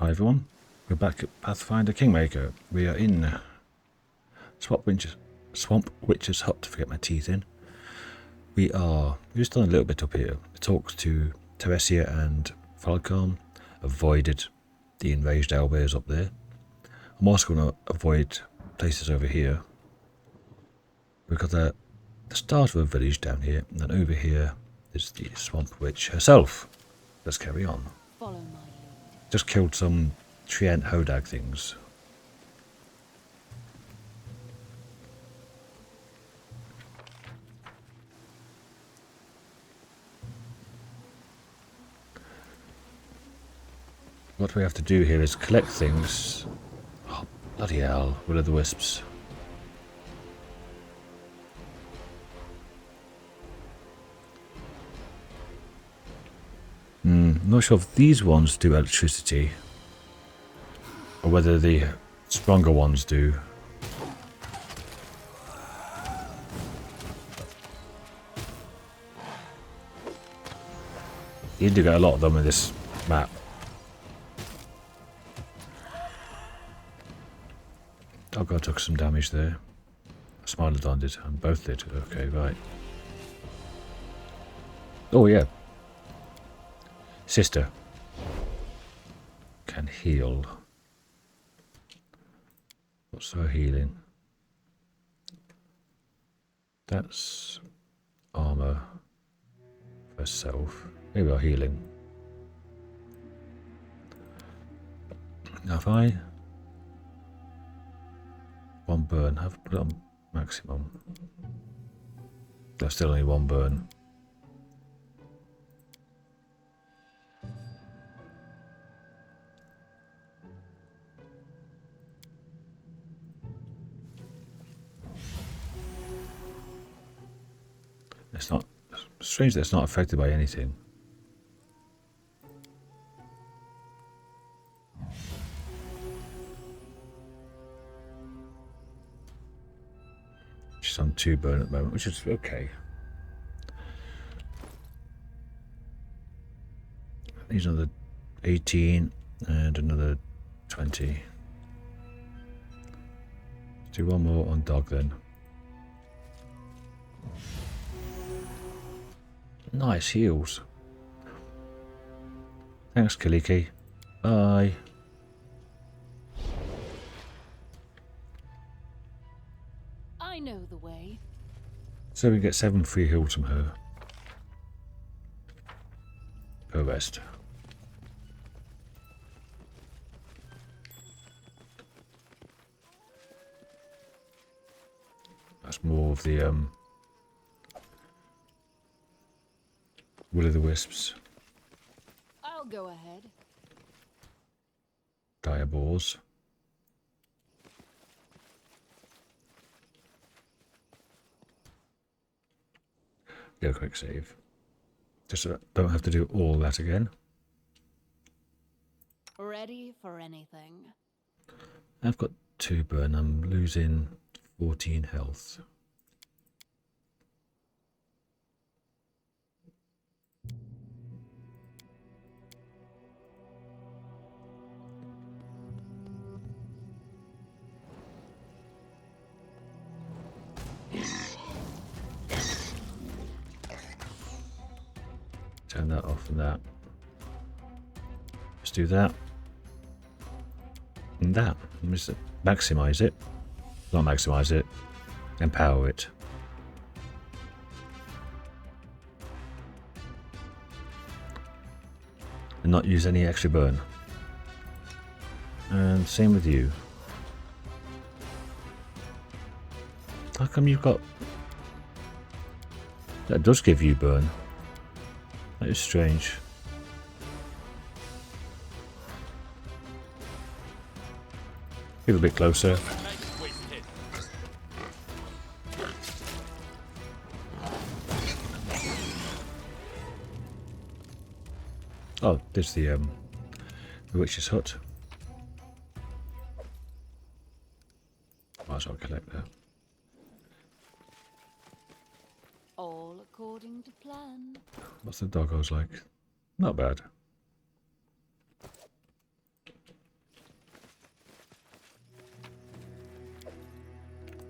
Hi everyone, we're back at Pathfinder Kingmaker. We are in Swamp Witch's hut to get my teeth in. We've just done a little bit up here. We talked to Teresia and Falcon, avoided the enraged owlbears up there. I'm also going to avoid places over here. We've got the start of a village down here, and then over here is the Swamp Witch herself. Let's carry on. Follow my lead. Just killed some Trient Hodag things. What we have to do here is collect things. Oh, bloody hell, will-o'-the-wisps. I'm not sure if these ones do electricity, or whether the stronger ones do. You do get a lot of them in this map. Oh god, I took some damage there. Smilodon did, and both did. Okay, right. Oh yeah. Sister can heal. What's her healing? That's armor for self. Maybe our healing. Now if I one burn, have put it on maximum. There's still only one burn. It's not strange that it's not affected by anything. She's on 2 burn at the moment, which is okay. These another 18 and another 20. Let's do one more on dog then. Nice heals. Thanks, Kaliki. Bye. I know the way. So we get 7 free heals from her. Per rest. That's more of the will-o'-the-wisps. I'll go ahead. Diabors. Get a quick save. Just so I don't have to do all that again. Ready for anything. I've got 2 burn. I'm losing 14 health. Turn that off and that. Let's do that. And that. Just maximize it. Not maximize it. Empower it. And not use any extra burn. And same with you. How come you've got... That does give you burn. That is strange. Get a bit closer. Oh, there's the witch's hut. Might as well collect that. All according to plan. What's the doggos like? Not bad.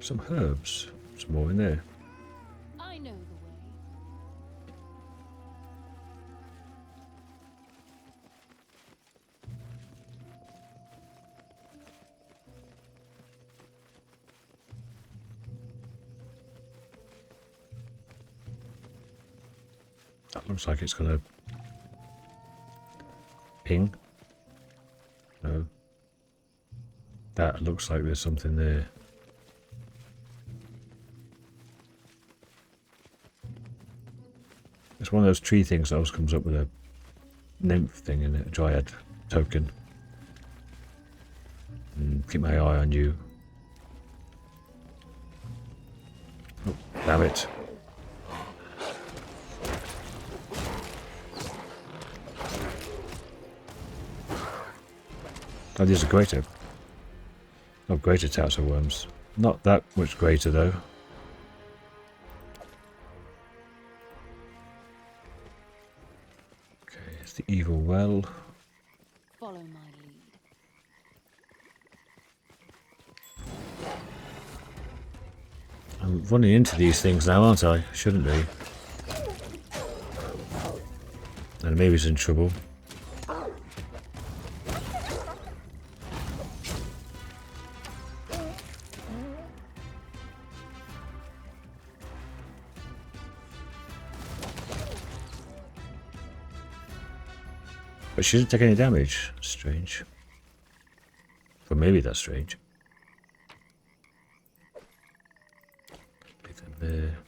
Some herbs. Some more in there. I know the way. That looks like it's gonna ping. No. That looks like there's something there. It's one of those tree things that always comes up with a nymph thing in it, a dryad token. And keep my eye on you. Oh, damn it. Oh, these are greater. Not greater tattler worms. Not that much greater though. Okay, it's the evil well. Follow my lead. I'm running into these things now, aren't I? Shouldn't be. And maybe it's in trouble. But she didn't take any damage. Strange. But maybe that's strange. Leave them there.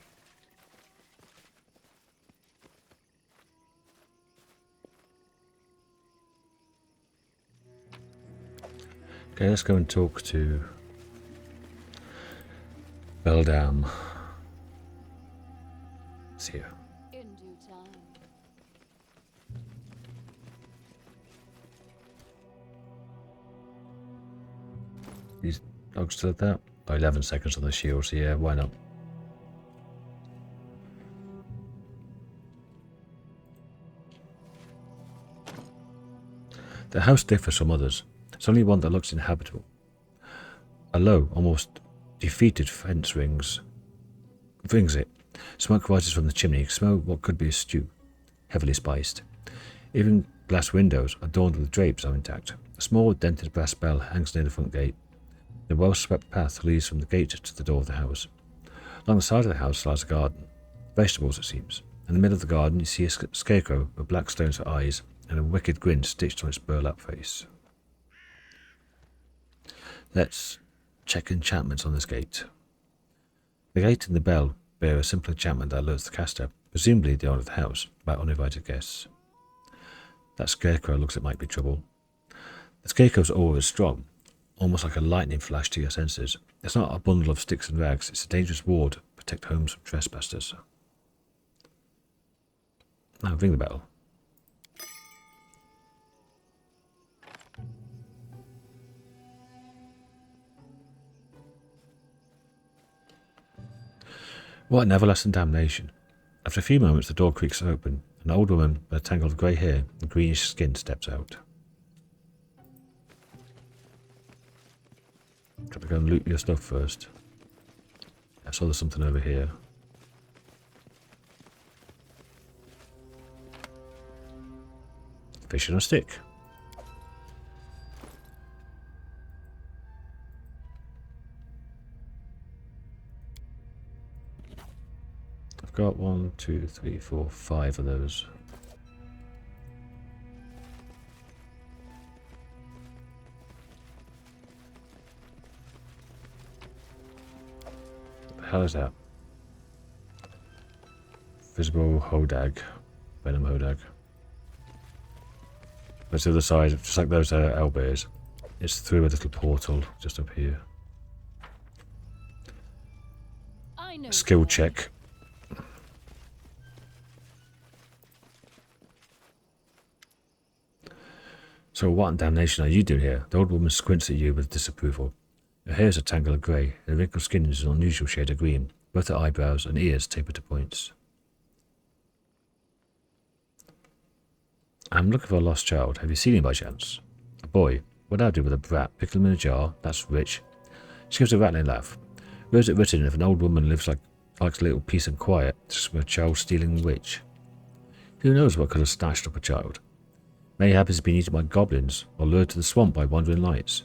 Okay, let's go and talk to Beldam. See you. In due time. These dogs still at that? Oh, 11 seconds on the shield, so yeah, why not? The house differs from others. It's only one that looks inhabitable. A low, almost defeated fence rings it. Smoke rises from the chimney. Smell what could be a stew, heavily spiced. Even glass windows, adorned with drapes, are intact. A small dented brass bell hangs near the front gate. The well-swept path leads from the gate to the door of the house. Along the side of the house lies a garden. Vegetables, it seems. In the middle of the garden you see a scarecrow with black stones for eyes and a wicked grin stitched on its burlap face. Let's check enchantments on this gate. The gate and the bell bear a simple enchantment that alerts the caster, presumably the owner of the house, about uninvited guests. That scarecrow looks like it might be trouble. The scarecrow's aura is strong, almost like a lightning flash to your senses. It's not a bundle of sticks and rags, it's a dangerous ward to protect homes from trespassers. Now ring the bell. What an everlasting damnation. After a few moments the door creaks open. An old woman with a tangle of grey hair and greenish skin steps out. Got to go and loot your stuff first. I saw there's something over here. Fish on a stick. I've got 1, 2, 3, 4, 5 of those. What the hell is that? Visible Hodag. Venom Hodag. That's the other side, just like those owlbears. It's through a little portal just up here. I know. Skill check. So what in damnation are you doing here? The old woman squints at you with disapproval. Her hair is a tangle of grey, and her wrinkled skin is an unusual shade of green. Both her eyebrows and ears taper to points. I'm looking for a lost child. Have you seen him by chance? A boy. What I do with a brat? Pickle him in a jar? That's rich. She gives a rattling laugh. Where is it written if an old woman likes a little peace and quiet, just from a child-stealing witch? Who knows what could have snatched up a child? Mayhap he's been eaten by goblins, or lured to the swamp by wandering lights.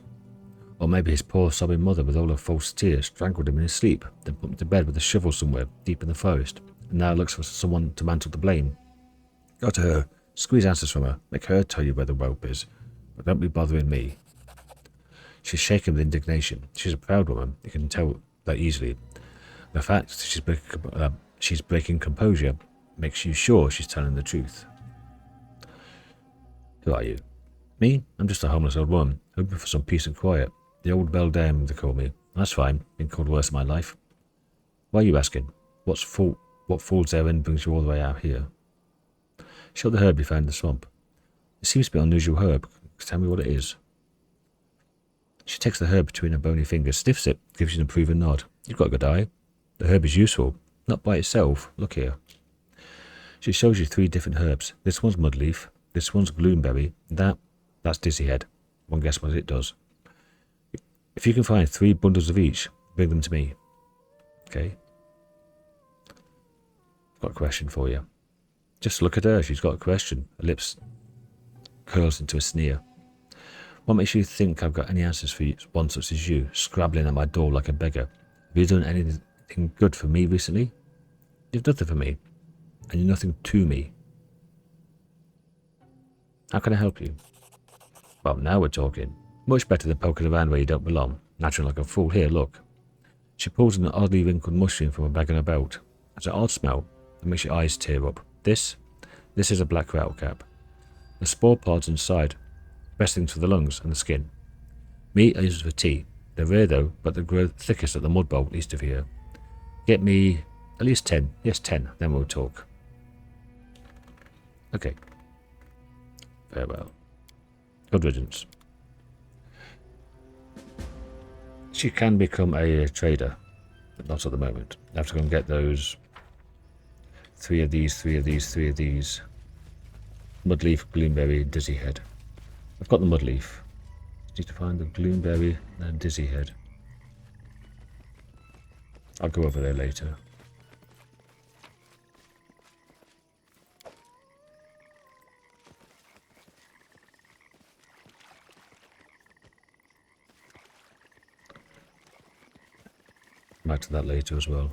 Or maybe his poor sobbing mother with all her false tears strangled him in his sleep, then put him to bed with a shovel somewhere deep in the forest, and now looks for someone to mantle the blame. Go to her, squeeze answers from her, make her tell you where the whelp is, but don't be bothering me. She's shaken with indignation. She's a proud woman, you can tell that easily. The fact she's breaking composure makes you sure she's telling the truth. Who are you? Me? I'm just a homeless old woman, hoping for some peace and quiet. The old beldame, they call me. That's fine, been called worse in my life. Why are you asking? What fool's errand brings you all the way out here? Show the herb you found in the swamp. It seems to be an unusual herb. Tell me what it is. She takes the herb between her bony fingers, sniffs it, gives you an approving nod. You've got a good eye. The herb is useful, not by itself. Look here. She shows you 3 different herbs. This one's mudleaf, this one's gloomberry, and that's dizzy head. One guess what it does. If you can find 3 bundles of each, bring them to me. Okay? I've got a question for you. Just look at her, she's got a question. Her lips curls into a sneer. What makes you think I've got any answers for you, one such as you, scrabbling at my door like a beggar? Have you done anything good for me recently? You've nothing for me, and you're nothing to me. How can I help you? Well, now we're talking. Much better than poking around where you don't belong, nattering like a fool. Here, look. She pulls an oddly wrinkled mushroom from a bag in her belt. It's an odd smell that makes your eyes tear up. This is a black rattlecap. The spore pods inside. Best things for the lungs and the skin. Me, I use it for tea. They're rare though, but they grow thickest at the mud bowl east of here. Get me at least 10. Yes, 10. Then we'll talk. Okay. Farewell. Good riddance. She can become a trader, but not at the moment. I have to go and get those 3 of these, 3 of these, 3 of these. Mudleaf, gloomberry, dizzy head. I've got the mudleaf. Need to find the gloomberry and dizzy head. I'll go over there later. Back to that later as well.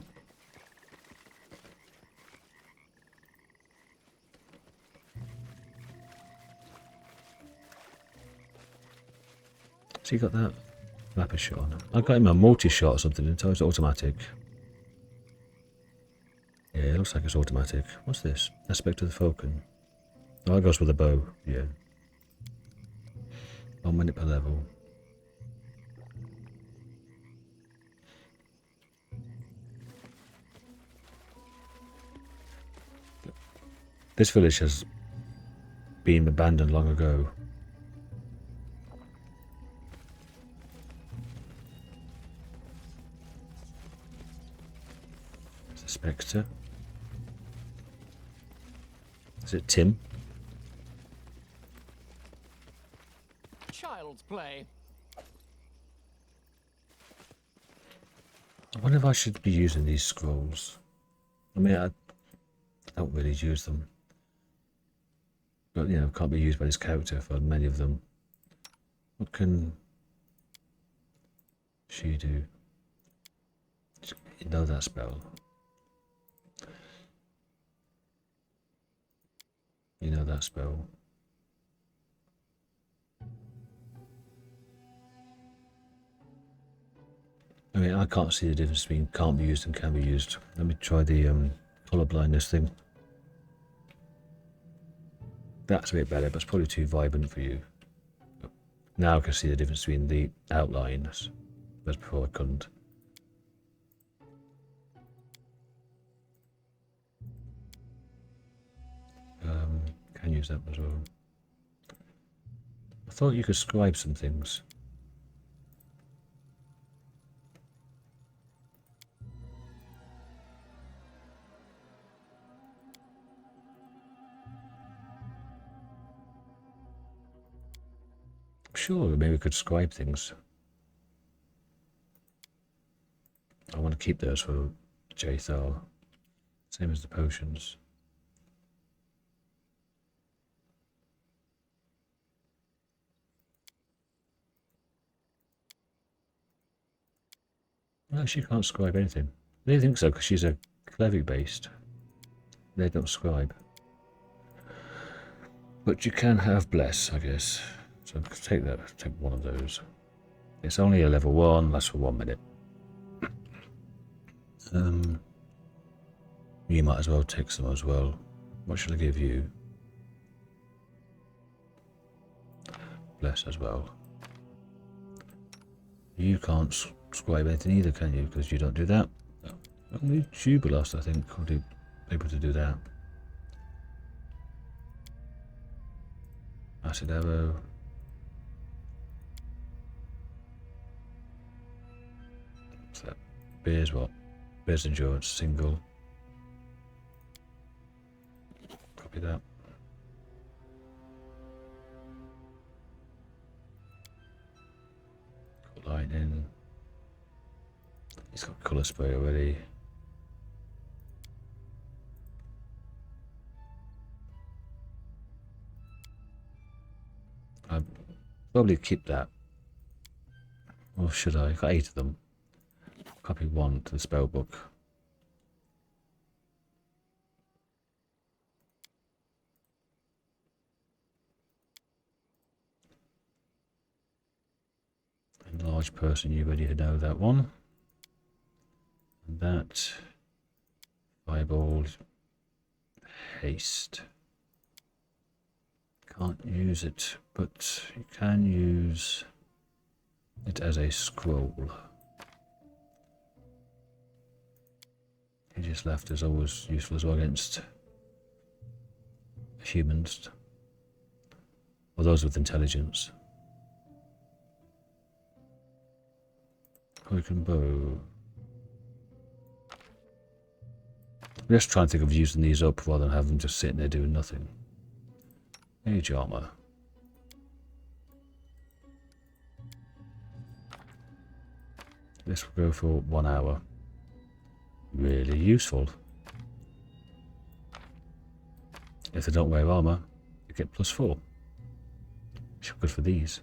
So you got that rapid shot on. I got him a multi-shot or something, and it's automatic. Yeah, it looks like it's automatic. What's this? Aspect of the falcon. Oh, that goes with a bow. Yeah. 1 minute per level. This village has been abandoned long ago. It's a spectre. Is it Tim? Child's play. I wonder if I should be using these scrolls. I mean, I don't really use them. But, you know, can't be used by this character for many of them. What can she do? You know that spell. You know that spell. I mean, I can't see the difference between can't be used and can be used. Let me try the colour blindness thing. That's a bit better, but it's probably too vibrant for you. Now I can see the difference between the outlines, whereas before I couldn't. Can use that as well. I thought you could scribe some things. Sure, maybe we could scribe things. I want keep those for Jathar. Same as the potions. No, she can't scribe anything. They think so because she's a cleric based. They don't scribe. But you can have bless, I guess. So take that. Take one of those. It's only a level 1. Lasts for 1 minute. You might as well take some as well. What shall I give you? Bless as well. You can't scribe anything either, can you? Because you don't do that. No. Only Jubilost, I think, will be able to do that. Acid arrow. What's that? Bears what? Bears endurance, single. Copy that. Got lightning. He's got colour spray already. I'd probably keep that. Or should I? Got 8 of them. Copy 1 to the spell book. Large person, you already know that one. And that. Fireball. Haste. Can't use it, but you can use it as a scroll. He just left is always useful as well against humans or those with intelligence. Broken bow. I'm just trying to think of using these up rather than having them just sitting there doing nothing. Mage armor. This will go for 1 hour. Really useful. If they don't wear armor, you get +4. Which is good for these.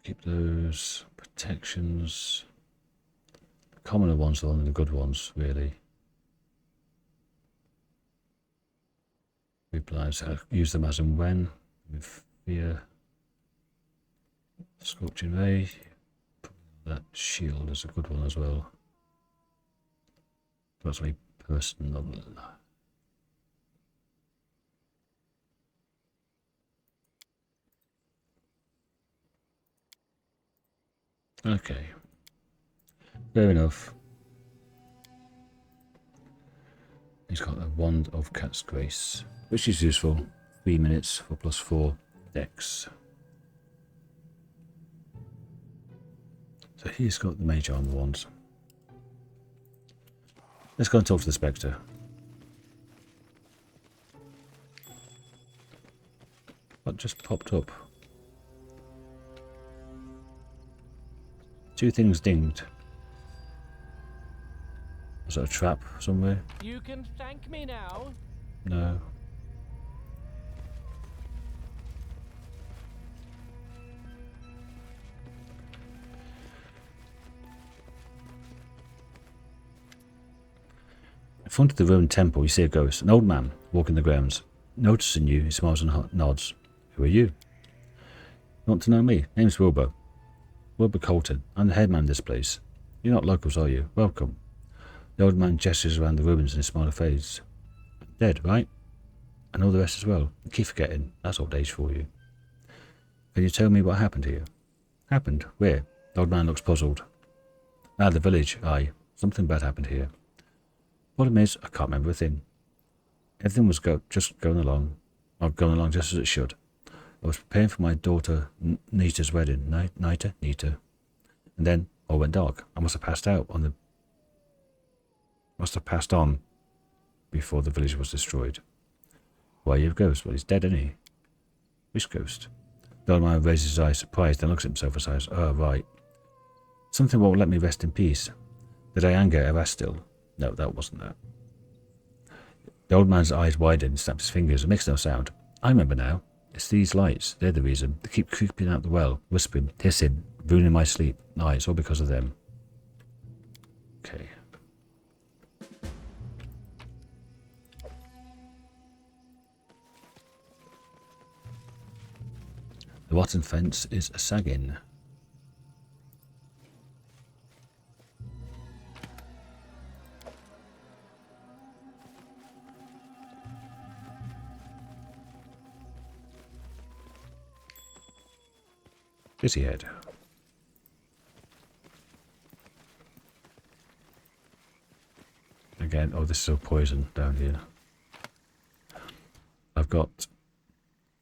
Keep those protections. The commoner ones are one of the good ones, really. Replies, use them as and when. With fear. Scorching ray. That shield is a good one as well. That's my personal. Okay. Fair enough. He's got a wand of cat's grace, which is useful. 3 minutes for +4 dex. So he's got the mage armor wands. Let's go and talk to the Spectre. What just popped up? 2 things dinged. Was that a trap somewhere? You can thank me now. No. In front of the ruined temple, you see a ghost, an old man walking the grounds. Noticing you, he smiles and nods. Who are you? You want to know me? Name's Wilbur. Wilbur Colton. I'm the head man of this place. You're not locals, are you? Welcome. The old man gestures around the ruins and his smile fades. Dead, right? And all the rest as well. You keep forgetting. That's old age for you. Can you tell me what happened here? Happened? Where? The old man looks puzzled. Ah, the village. Aye. Something bad happened here. Problem is, I can't remember a thing. Everything was just going along. Or going along just as it should. I was preparing for my daughter Nita's wedding. Nita? And then all went dark. I must have passed on before the village was destroyed. Why, you have ghost? Well, he's dead, isn't he? Which ghost? The old man raises his eyes, surprised, and looks at himself and says, "Oh, right. Something won't let me rest in peace. Did I anger Erastil? No, that wasn't that." The old man's eyes widen and snaps his fingers and makes no sound. "I remember now. It's these lights. They're the reason. They keep creeping out the well, whispering, hissing, ruining my sleep. Aye, it's all because of them." Okay. The rotten fence is sagging. Dizzy head. Again, oh, this is all poison down here. I've got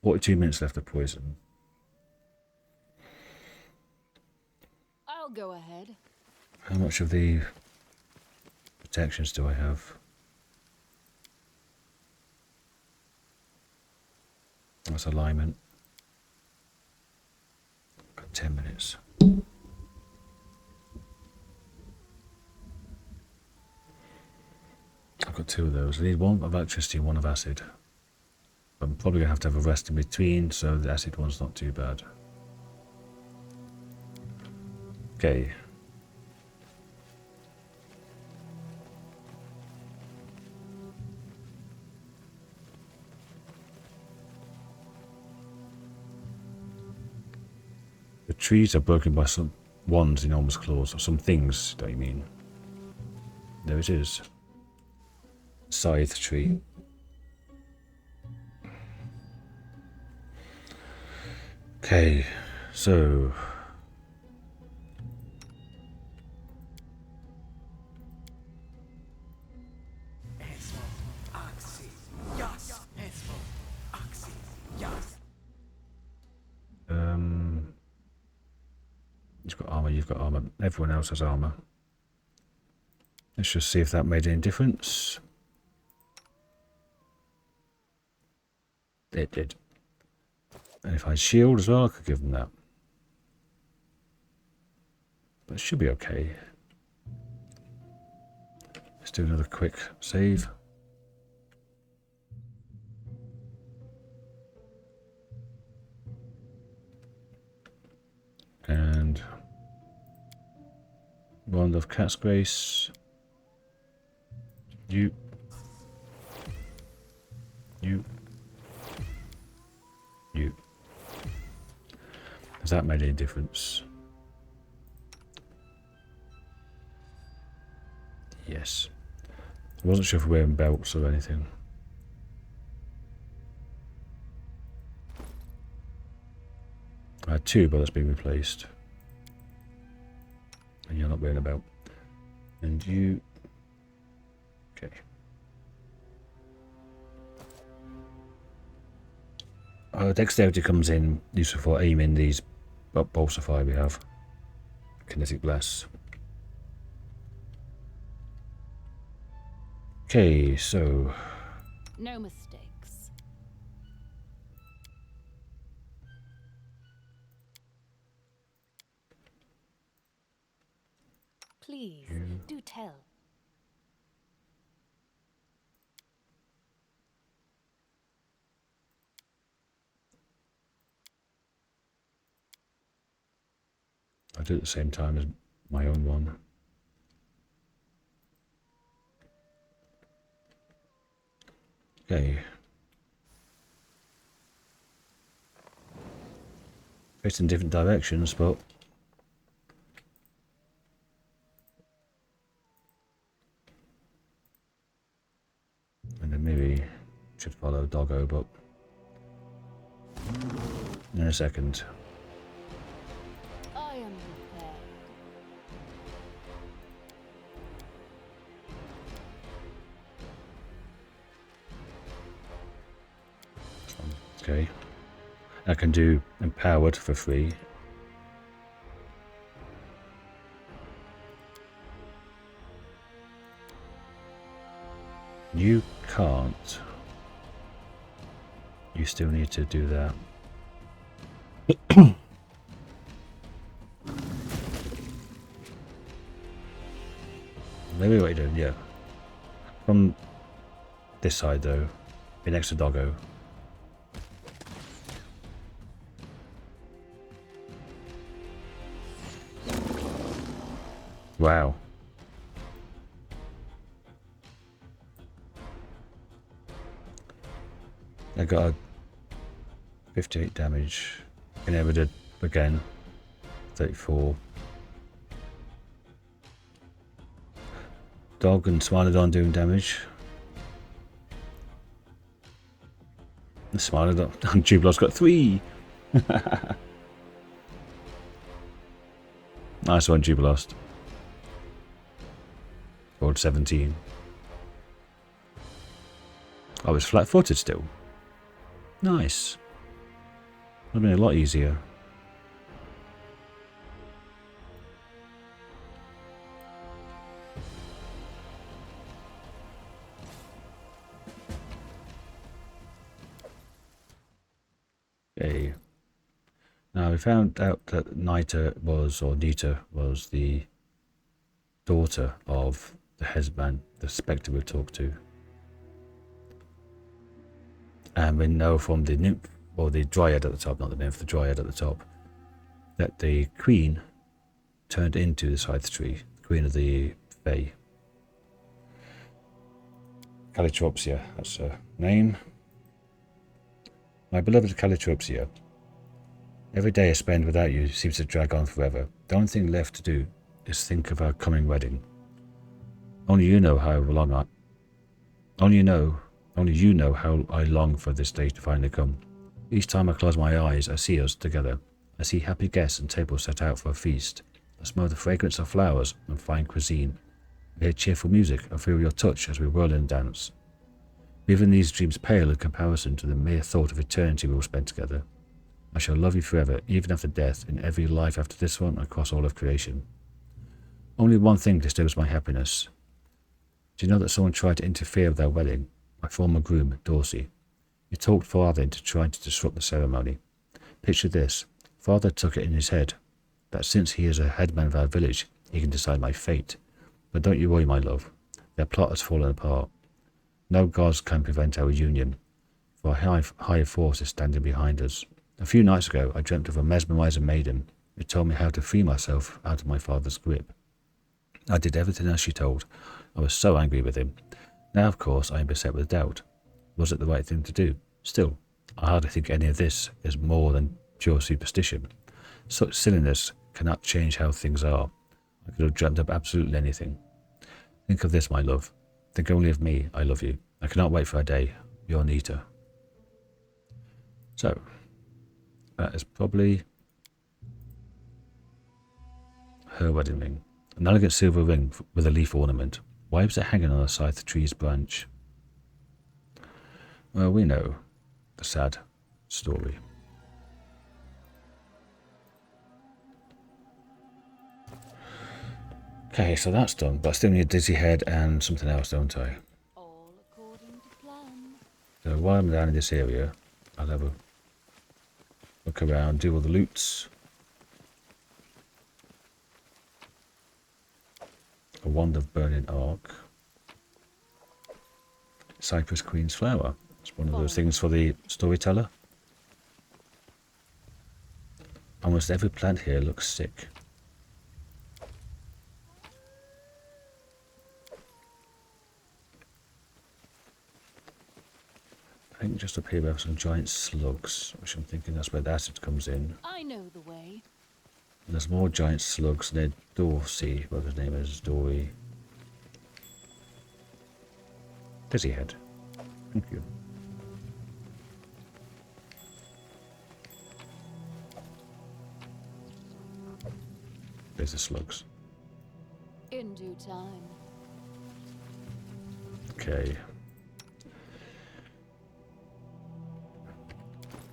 42 minutes left of poison. I'll go ahead. How much of the protections do I have? That's alignment. Got 10 minutes. I've got 2 of those. I need 1 of electricity and 1 of acid. I'm probably going to have a rest in between, so the acid one's not too bad. Okay. The trees are broken by some one's enormous claws, or some things, don't you mean? There it is. Scythe tree. Okay, so you've got armor, you've got armor. Everyone else has armor. Let's just see if that made any difference. It did. And if I had shield as well, I could give them that. But it should be okay. Let's do another quick save. And Wand of Cat's Grace. You. Has that made any difference? Yes. I wasn't sure if we're wearing belts or anything. I had 2, but that's been replaced. And you're not wearing a belt. And you... Okay. Dexterity comes in, useful for aiming these bolts of fire we have. Kinetic blasts. Okay, so... No mistakes. Please, do tell. I do it at the same time as my own one. Okay. It's in different directions, but... And then maybe should follow Doggo, but... In a second. I am prepared. Okay. I can do Empowered for free. You can't. you still need to do that. Maybe what you're doing, yeah. From this side though, be next to Doggo. Wow. I got a 58 damage. Inhibited again. 34. Dog and Smilodon doing damage. The Smilodon and Jubilos's got 3. Nice one, Jubilos. Rolled 17. I was flat-footed still. Nice. Would have been a lot easier. Okay. Now we found out that Nita was the daughter of the headman, the Spectre we talked to. And we know from the nymph, or the dryad at the top, not the nymph, the dryad at the top, that the queen turned into the scythe tree, queen of the Fae. Calitropsia, that's her name. My beloved Calitropsia, every day I spend without you seems to drag on forever. The only thing left to do is think of our coming wedding. Only you know how I long for this day to finally come. Each time I close my eyes, I see us together. I see happy guests and tables set out for a feast. I smell the fragrance of flowers and fine cuisine. I hear cheerful music and feel your touch as we whirl and dance. Even these dreams pale in comparison to the mere thought of eternity we will spend together. I shall love you forever, even after death, in every life after this one, across all of creation. Only one thing disturbs my happiness. Do you know that someone tried to interfere with our wedding? My former groom, Dorsey. He talked Father into trying to disrupt the ceremony. Picture this. Father took it in his head that since he is a headman of our village, he can decide my fate. But don't you worry, my love. Their plot has fallen apart. No gods can prevent our union, for a higher force is standing behind us. A few nights ago, I dreamt of a mesmerizing maiden who told me how to free myself out of my father's grip. I did everything as she told. I was so angry with him. Now, of course, I am beset with doubt. Was it the right thing to do? Still, I hardly think any of this is more than pure superstition. Such silliness cannot change how things are. I could have dreamt up absolutely anything. Think of this, my love. Think only of me. I love you. I cannot wait for a day. Your Nita. So, that is probably her wedding ring. An elegant silver ring with a leaf ornament. Why was it hanging on a scythe tree's branch? Well, we know the sad story. Okay, so that's done, but I still need a dizzy head and something else, don't I? All according to plan. So while I'm down in this area, I'll have a look around, do all the loots. A wand of burning arc. Cypress Queen's flower. It's one of those things for the storyteller. Almost every plant here looks sick. I think just up here we have some giant slugs, which I'm thinking that's where the acid comes in. I know the way. And there's more giant slugs near Dorsey, whatever his name is, Dory. Dizzy head. Thank you. There's the slugs. In due time. Okay.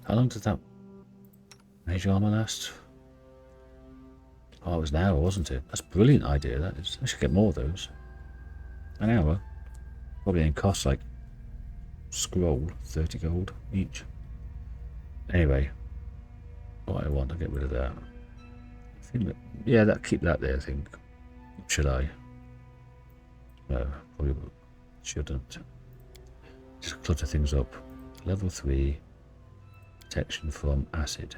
How long does that mage armor last? Oh, it was an hour, wasn't it? That's a brilliant idea, that is. I should get more of those. An hour. Probably in cost like scroll, 30 gold each. Anyway, what I want to get rid of that. I think that, yeah, keep that there. I think. Should I? No, probably shouldn't. Just clutter things up. Level 3 protection from acid.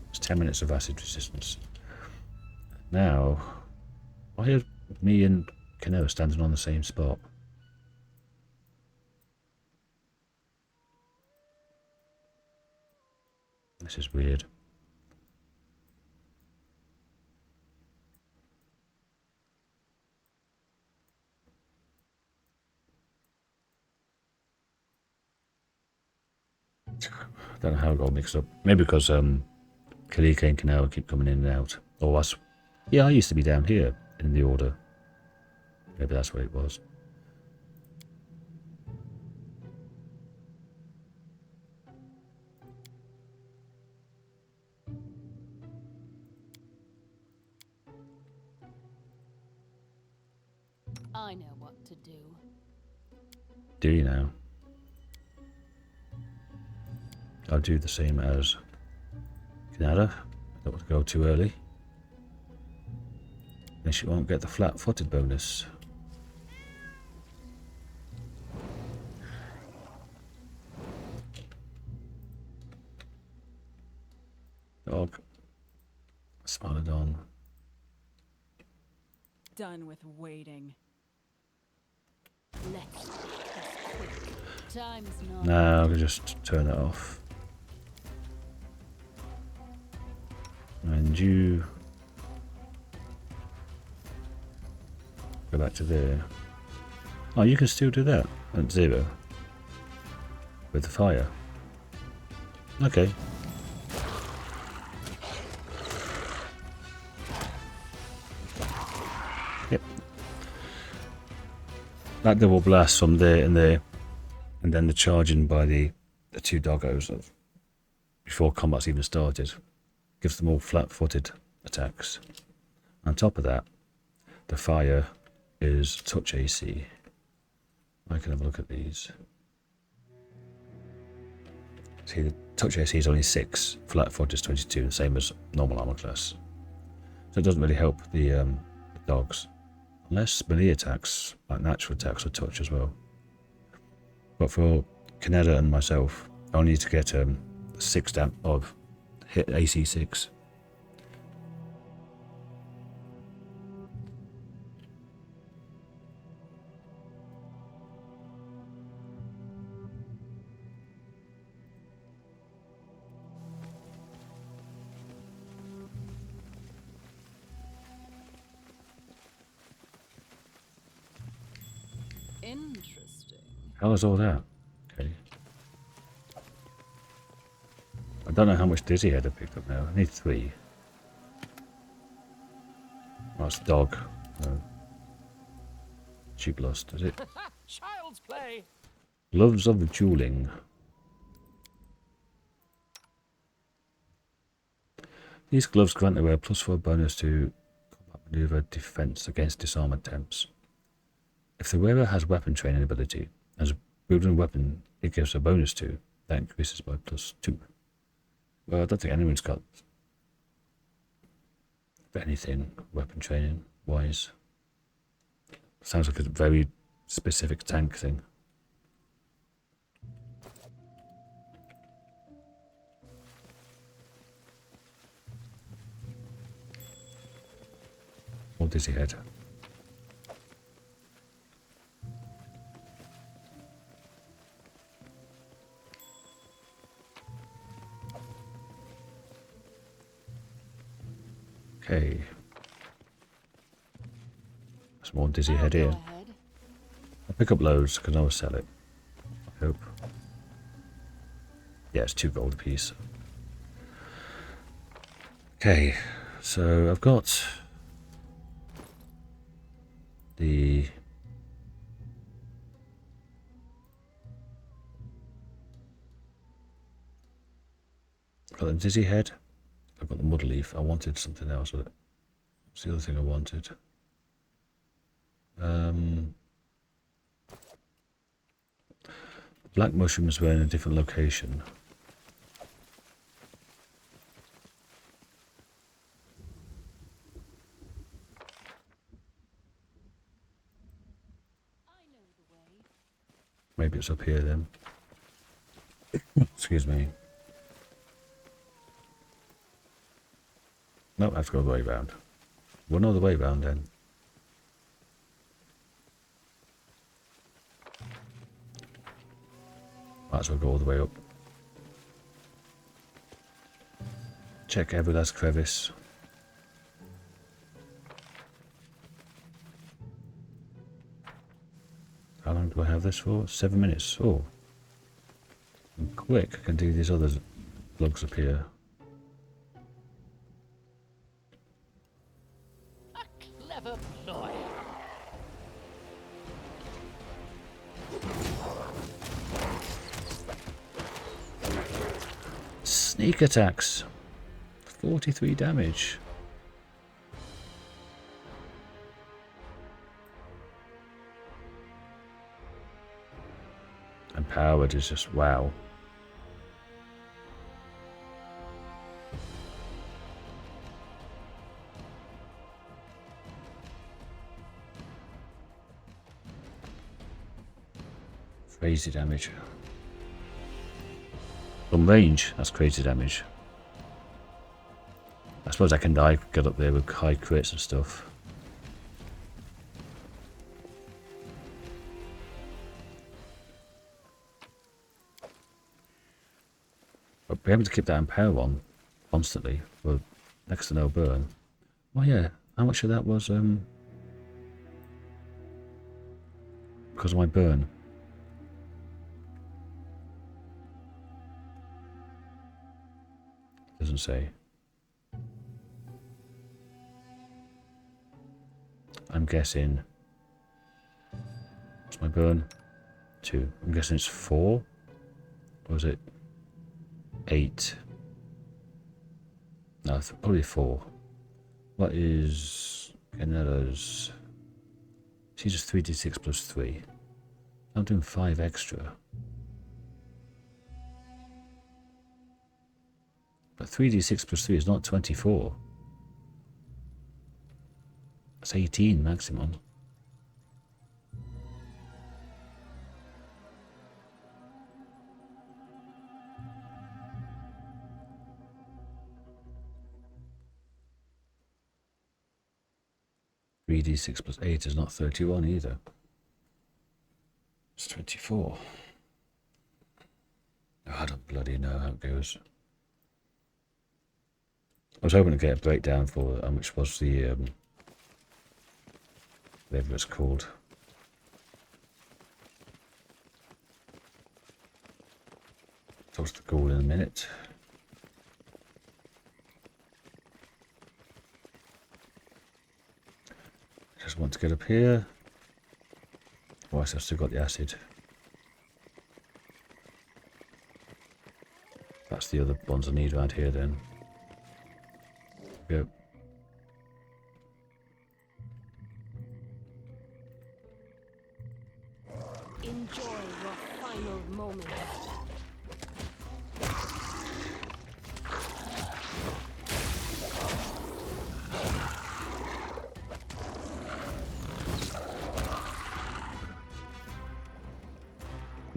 It's 10 minutes of acid resistance. Now, why are me and Canoa standing on the same spot? This is weird. I don't know how it got mixed up. Maybe because Kalika and Canoa keep coming in and out. Or us. Yeah, I used to be down here in the order. Maybe that's what it was. I know what to do. Do you now? I'll do the same as Canada. I don't want to go too early. Then she won't get the flat-footed bonus. Dog. Smilodon. Done with waiting. Let's make this quick. Time's not. No, I can just turn it off. And you go back to there. Oh, you can still do that at 0 with the fire. Okay. Yep. That double blast from there and there, and then the charging by the two doggos before combat's even started gives them all flat-footed attacks. On top of that, the fire is touch AC. I can have a look at these. See, the touch AC is only 6, flat-foot is 22, the same as normal armor class. So it doesn't really help the dogs. Unless melee attacks, like natural attacks, are touch as well. But for Kaneda and myself, I only need to get 6 of hit AC 6. Interesting. How is all that? Okay. I don't know how much Dizzy Head I picked up now. I need 3. Oh, it's dog. No. Sheep lost, is it? Child's play. Gloves of Dueling. These gloves grant the wearer +4 bonus to combat maneuver defense against disarm attempts. If the wearer has weapon training ability, as a wielding weapon it gives a bonus to, that increases by +2. Well, I don't think anyone's got anything weapon training wise. Sounds like a very specific tank thing. Or Dizzy Head. Okay. Some more Dizzy I'll Head go here. ahead. I'll pick up loads because I will sell it. I hope. Yeah, it's 2 gold a piece. Okay, so I've got the Dizzy Head. I've got the Mud Leaf. I wanted something else with it. What's the other thing I wanted? Black mushrooms were in a different location. Maybe it's up here then. Excuse me. No, I have to go the way round. One other way round then. Might as well go all the way up. Check every last crevice. How long do I have this for? 7 minutes. Oh. I'm quick. I can do these other logs up here. A clever ploy. Sneak attacks. 43 damage. Empowered is just wow. Crazy damage. From range, that's crazy damage. I suppose I can get up there with high crits and stuff. But be able to keep that empower on constantly with next to no burn. Well, yeah, how much of that was because of my burn? Doesn't say. I'm guessing. What's my burn? 2. I'm guessing it's 4. Or is it 8? No, probably 4. What is Canella's? She's just 3d6 plus 3. I'm doing 5 extra. But 3d6 plus 3 is not 24. That's 18 maximum. Three d6 plus 8 is not 31 either. It's 24. Oh, I don't bloody know how it goes. I was hoping to get a breakdown for how much was the whatever it's called. Talk to the ghoul in a minute. Just want to get up here. Oh, I've still got the acid. That's the other ones I need around here then. Go. Enjoy your final moment.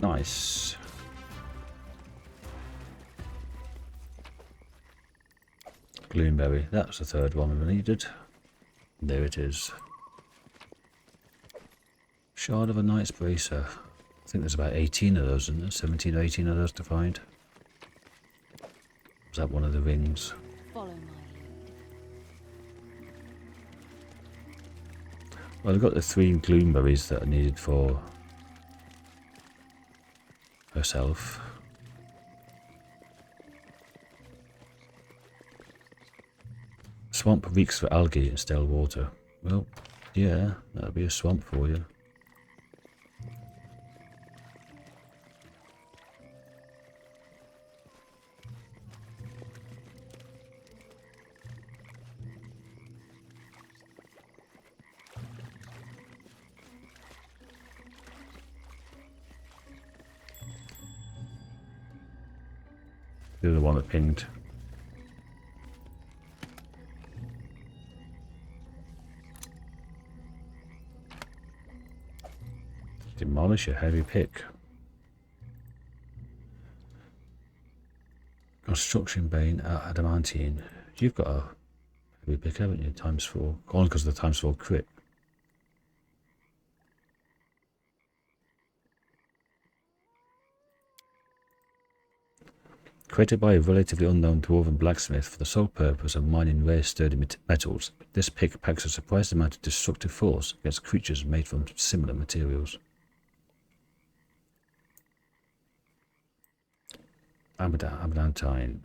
Nice. Gloomberry, that's the third one we needed. There it is. Shard of a Knight's Bracer. I think there's about 18 of those, isn't there? 17 or 18 of those to find. Was that one of the rings? Follow my lead. Well, I've got the 3 Gloomberries that are needed for herself. Swamp reeks for algae and stale water. Well, yeah, that'll be a swamp for you. You're the one that pinged. Demolish a heavy pick. Construction Bane Adamantine. You've got a heavy pick, haven't you? ×4. Only because of the ×4 crit. Created by a relatively unknown dwarven blacksmith for the sole purpose of mining rare sturdy metals, this pick packs a surprising amount of destructive force against creatures made from similar materials. Adamantine.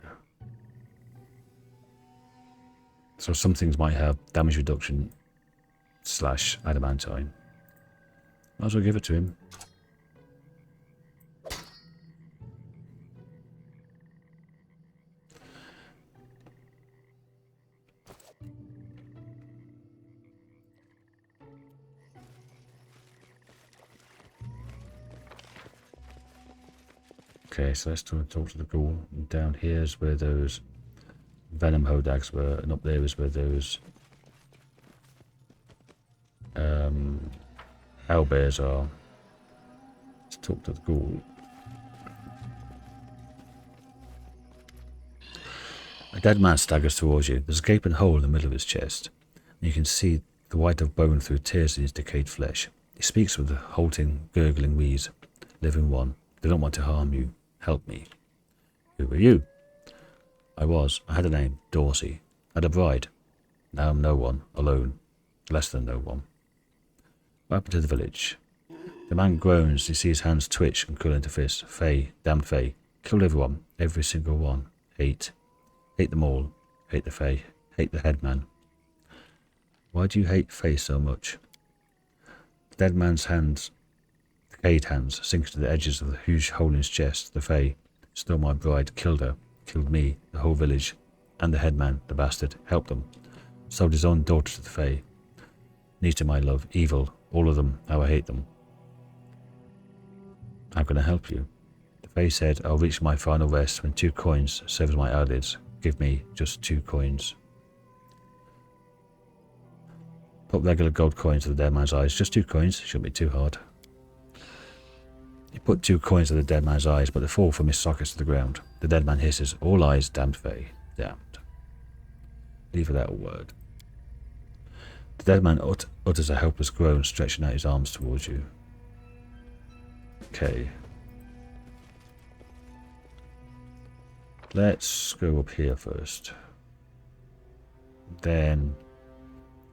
So some things might have damage reduction / adamantine. Might as well give it to him. Okay, so let's talk to the ghoul. And down here is where those venom hodags were, and up there is where those owlbears are. Let's talk to the ghoul. A dead man staggers towards you. There's a gaping hole in the middle of his chest, and you can see the white of bone through tears in his decayed flesh. He speaks with a halting, gurgling wheeze. Living one, they don't want to harm you. Help me. Who are you? I had a name, Dorsey. I had a bride. Now I'm no one, alone. Less than no one. What happened to the village? The man groans. You see his hands twitch and curl into fists. Fae, damned Fae. Killed everyone. Every single one. Hate. Hate them all. Hate the Fae. Hate the headman. Why do you hate Fae so much? The dead man's hands, decayed hands, sink to the edges of the huge hole in his chest. The Fae stole my bride, killed her, killed me, the whole village, and the headman, the bastard, helped them. Sold his own daughter to the Fae. Needs to my love, evil, all of them, how I hate them. How can I help you? The Fae said I'll reach my final rest when 2 coins serve as my eyelids. Give me just 2 coins. Put regular gold coins to the dead man's eyes. Just 2 coins, shouldn't be too hard. He put 2 coins to the dead man's eyes, but they fall from his sockets to the ground. The dead man hisses, all eyes, damned Fae, damned. Leave without a word. The dead man utters a helpless groan, stretching out his arms towards you. Okay. Let's go up here first. Then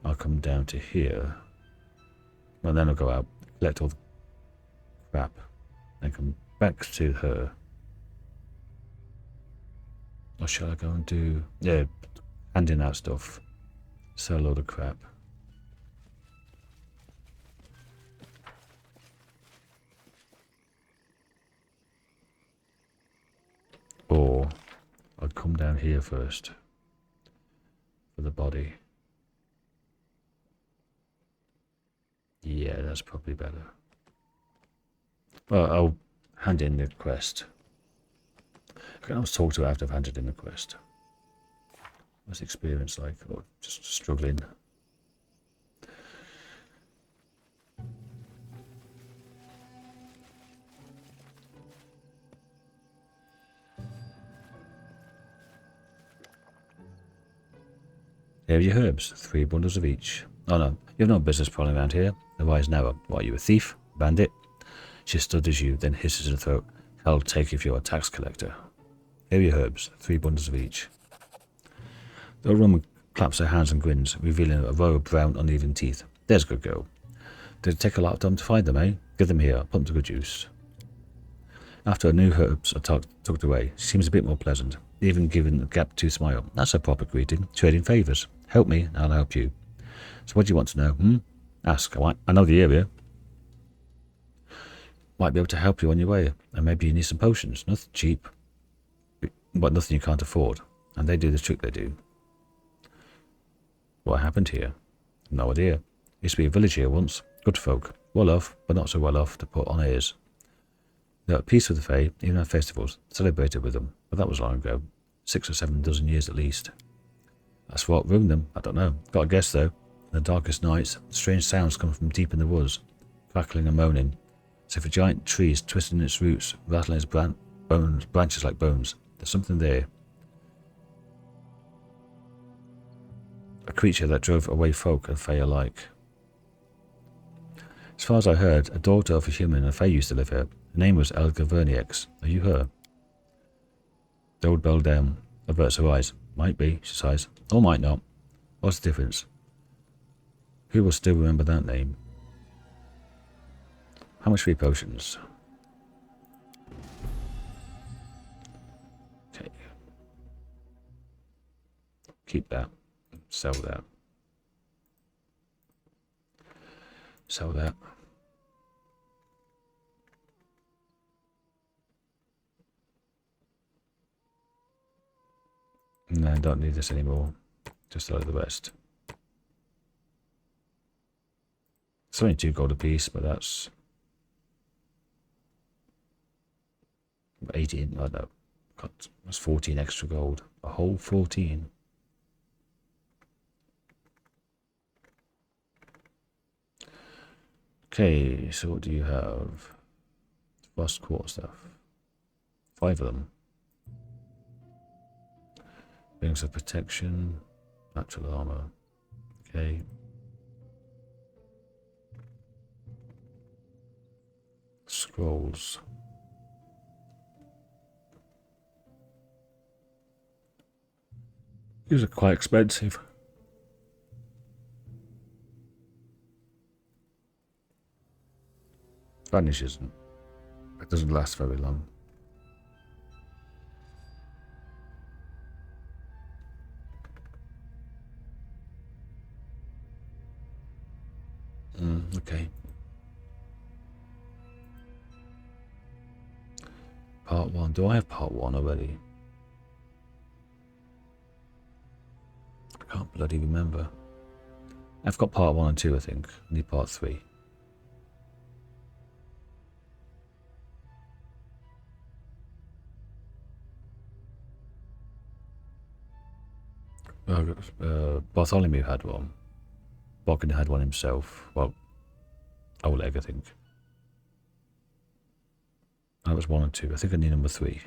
I'll come down to here. And then I'll go out, collect all the crap, and come back to her. Or shall I go and do... yeah, handing out stuff. Sell a load of crap. Or I'll come down here first for the body. Yeah, that's probably better. Well, I'll hand in the quest. I can always talk to her after I've handed in the quest. What's the experience like? Or just struggling? Here are your herbs, 3 bundles of each. Oh no, you have no business prowling around here. The eyes narrow. What, are you a thief? Bandit? She studies you, then hisses in her throat. I'll take you if you're a tax collector. Here are your herbs, 3 bundles of each. The old woman claps her hands and grins, revealing a row of brown, uneven teeth. There's a good girl. Did it take a lot of time to find them, eh? Give them here, put them to good use. After her new herbs are tucked away, she seems a bit more pleasant, even giving a gap-toothed smile. That's a proper greeting. Trading favours. Help me, and I'll help you. So what do you want to know, Ask. I know the area. Might be able to help you on your way, and maybe you need some potions. Nothing cheap, but nothing you can't afford. And they do the trick they do. What happened here? No idea. Used to be a village here once. Good folk. Well off, but not so well off to put on airs. They're at peace with the Fae, even at festivals, celebrated with them. But that was long ago. 6 or 7 dozen years at least. That's what ruined them. I don't know. Got a guess though. In the darkest nights, strange sounds come from deep in the woods, crackling and moaning. So if a giant tree is twisting its roots, rattling its branches like bones, there's something there. A creature that drove away folk and fae alike. As far as I heard, a daughter of a human and a fae used to live here. Her name was Elga Verniex. Are you her? The old bell down averts her eyes. Might be, she sighs. Or might not. What's the difference? Who will still remember that name? How much 3 potions? Okay. Keep that. Sell that. Sell that. No, I don't need this anymore. Just sell the rest. It's only 2 gold apiece, but that's 18. Oh no, that's 14 extra gold. A whole 14. Okay, so what do you have? Frost quarter stuff. 5 of them. Rings of protection, natural armor. Okay. Scrolls. These are quite expensive. Vanish isn't. It doesn't last very long. Okay. Part 1. Do I have part 1 already? I can't bloody remember. I've got part 1 and 2, I think. I need part 3. Bartholomew had one. Boggin had one himself. Well, Oleg, I think. That was 1 and 2. I think I need number 3.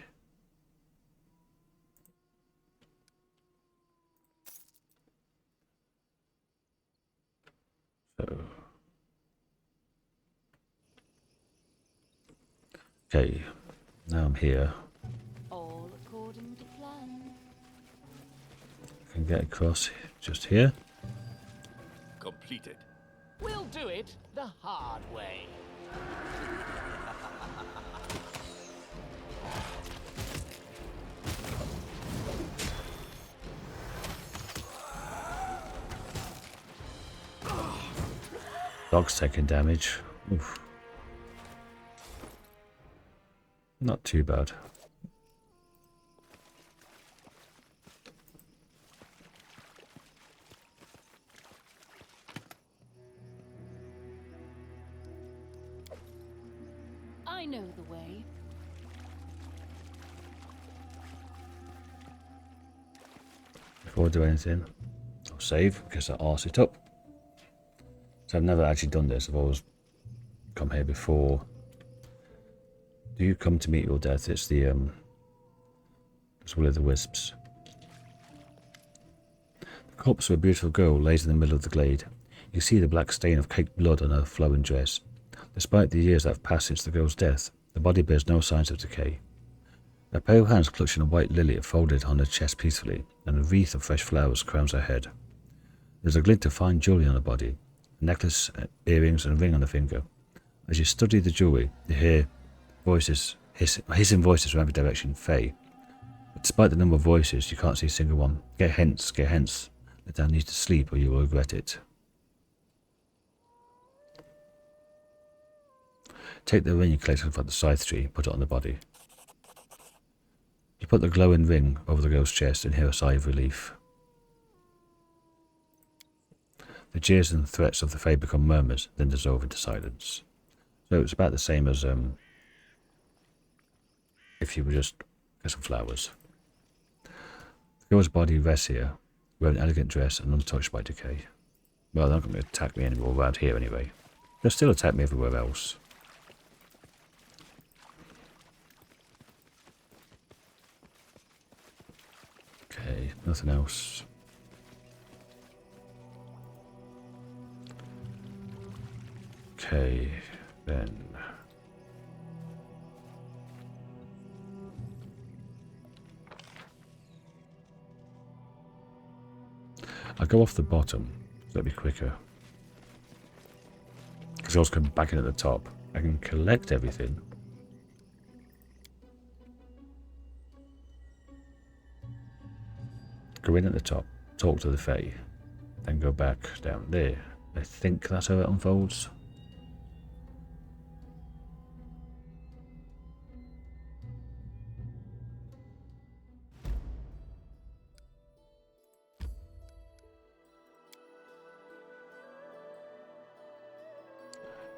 So. Okay. Now I'm here. All according to plan. I can get across just here. Completed. We'll do it the hard way. Dog's taking damage. Oof. Not too bad. I know the way. Before I do anything, I'll save because I arse it up. So I've never actually done this. I've always come here before. Do you come to meet your death? It's the it's Will of the Wisps. The corpse of a beautiful girl lays in the middle of the glade. You see the black stain of caked blood on her flowing dress. Despite the years that have passed since the girl's death, the body bears no signs of decay. Her pale hands clutching a white lily are folded on her chest peacefully, and a wreath of fresh flowers crowns her head. There's a glint of fine jewellery on her body, a necklace, earrings, and a ring on her finger. As you study the jewellery, you hear voices, hissing voices from every direction, Fae. But despite the number of voices, you can't see a single one. Get hence, get hence. Let down need to sleep or you will regret it. Take the ring you collected from the scythe tree, put it on the body. You put the glowing ring over the girl's chest and hear a sigh of relief. The jeers and threats of the Fae become murmurs, then dissolve into silence. So it's about the same as if you were just Get some flowers. The girl's body rests here, wearing an elegant dress and untouched by decay. Well, they're not going to attack me anymore around here anyway. They'll still attack me everywhere else. Okay, nothing else. Okay, then. I'll go off the bottom, so that'll be quicker. Because I was coming back in at the top. I can collect everything. Go in at the top, talk to the Fae, then go back down there. I think that's how it unfolds.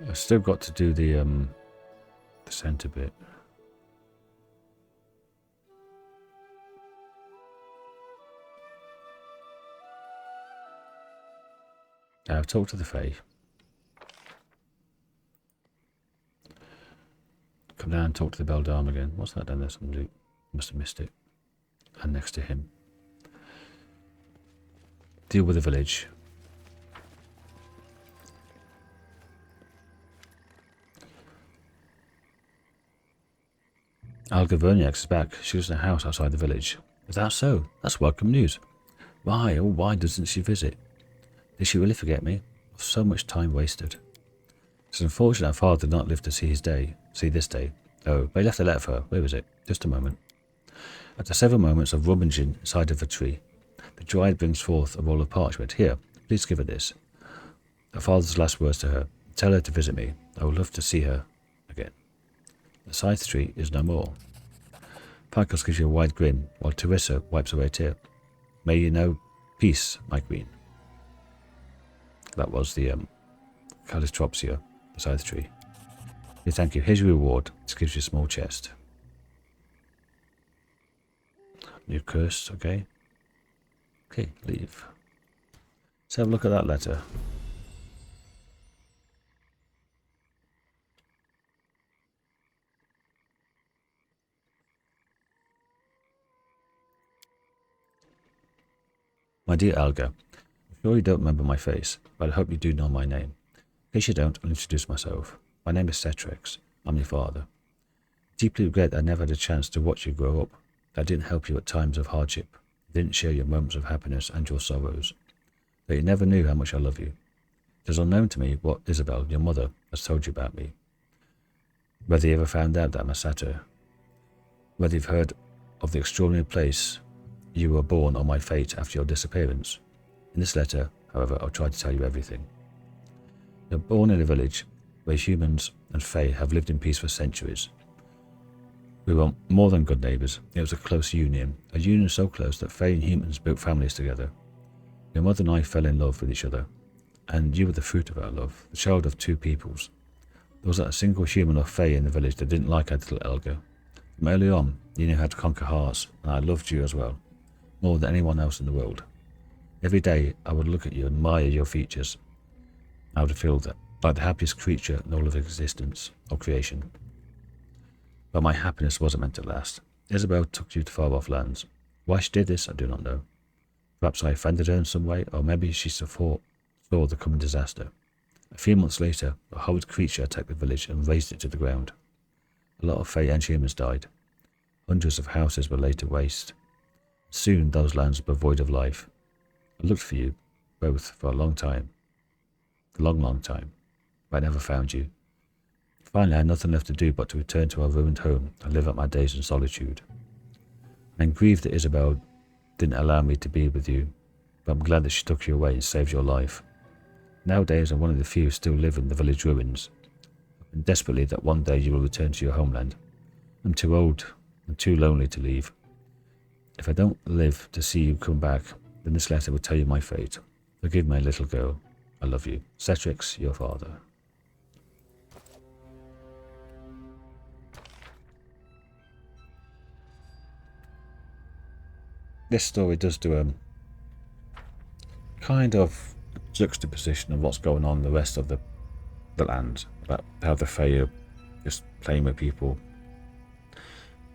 I've still got to do the centre bit. I've talked to the Fae. Come down and talk to the Beldam again. What's that down there? Somebody must have missed it. And next to him. Deal with the village. Alga Verniax is back. She was in a house outside the village. Is that so? That's welcome news. Why, oh why doesn't she visit? Did she really forget me? So much time wasted. It's unfortunate our father did not live to see this day. Oh, but he left a letter for her. Where was it? Just a moment. After several moments of rummaging inside of a tree, the dryad brings forth a roll of parchment. Here, please give her this. Her father's last words to her. Tell her to visit me. I would love to see her again. The side tree is no more. Picos gives you a wide grin, while Teresa wipes away a tear. May you know peace, my queen. That was the Calistropsia beside the tree. Yeah, thank you. Here's your reward. This gives you a small chest. New curse, okay. Okay, leave. Let's have a look at that letter. My dear Alga, I'm sure you don't remember my face, but I hope you do know my name. In case you don't, I'll introduce myself. My name is Cetrix. I'm your father. Deeply regret I never had a chance to watch you grow up, that I didn't help you at times of hardship, didn't share your moments of happiness and your sorrows, that you never knew how much I love you. It is unknown to me what Isabel, your mother, has told you about me. Whether you ever found out that I'm a satyr, whether you've heard of the extraordinary place you were born or my fate after your disappearance. In this letter, however, I'll try to tell you everything. You're born in a village where humans and Fae have lived in peace for centuries. We were more than good neighbours. It was a close union, a union so close that Fae and humans built families together. Your mother and I fell in love with each other, and you were the fruit of our love, the child of two peoples. There wasn't a single human or Fae in the village that didn't like our little Elga. From early on, you knew how to conquer hearts, and I loved you as well, more than anyone else in the world. Every day I would look at you and admire your features. I would feel that like the happiest creature in all of existence, or creation. But my happiness wasn't meant to last. Isabel took you to far-off lands. Why she did this, I do not know. Perhaps I offended her in some way, or maybe she saw the coming disaster. A few months later, a horrid creature attacked the village and razed it to the ground. A lot of Fae and humans died. Hundreds of houses were laid to waste. Soon those lands were void of life. I looked for you, both, for a long time. A long, long time. But I never found you. Finally, I had nothing left to do but to return to our ruined home and live out my days in solitude. I'm grieved that Isabel didn't allow me to be with you, but I'm glad that she took you away and saved your life. Nowadays, I'm one of the few who still live in the village ruins, and desperately that one day you will return to your homeland. I'm too old and too lonely to leave. If I don't live to see you come back, then this letter will tell you my fate. Forgive my little girl. I love you. Cetrix, your father. this story does do a kind of juxtaposition of what's going on in the rest of the land, about how the Fae are just playing with people.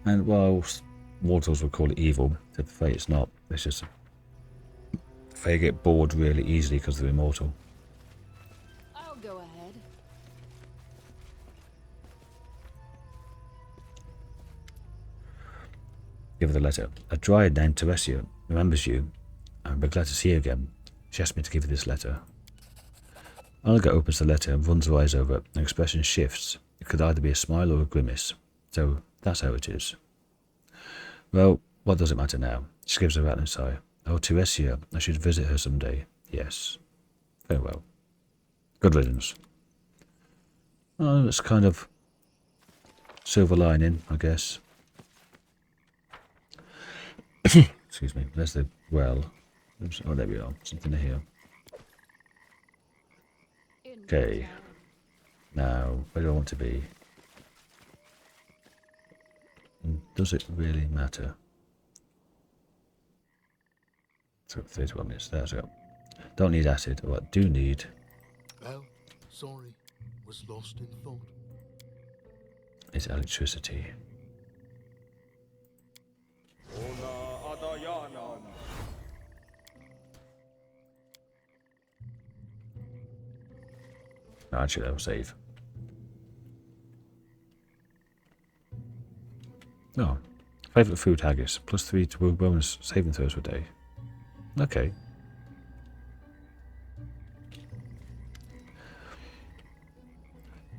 And whilst mortals would call it evil, to the Fae it's not. It's just Fae get bored really easily because they're immortal. I'll go ahead. Give her the letter. A dryad named Teresia remembers you, and we're glad to see you again. She asked me to give you this letter. Olga opens the letter and runs her eyes over it. Her expression shifts. It could either be a smile or a grimace. So that's how it is. Well, what does it matter now? She gives a rattling sigh. Oh, Teresia, I should visit her someday. Yes. Farewell. Good riddance. Oh, it's kind of silver lining, I guess. Excuse me. There's the well. Oops. Oh, there we are. Something here. Okay. Now, where do I want to be? Does it really matter? So 31 minutes. There's it. Don't need acid. What I do need Well, sorry. Was lost in thought. is electricity. No, actually, I'll save. Oh, favourite food haggis. +3 to bonus saving throws per day. Okay.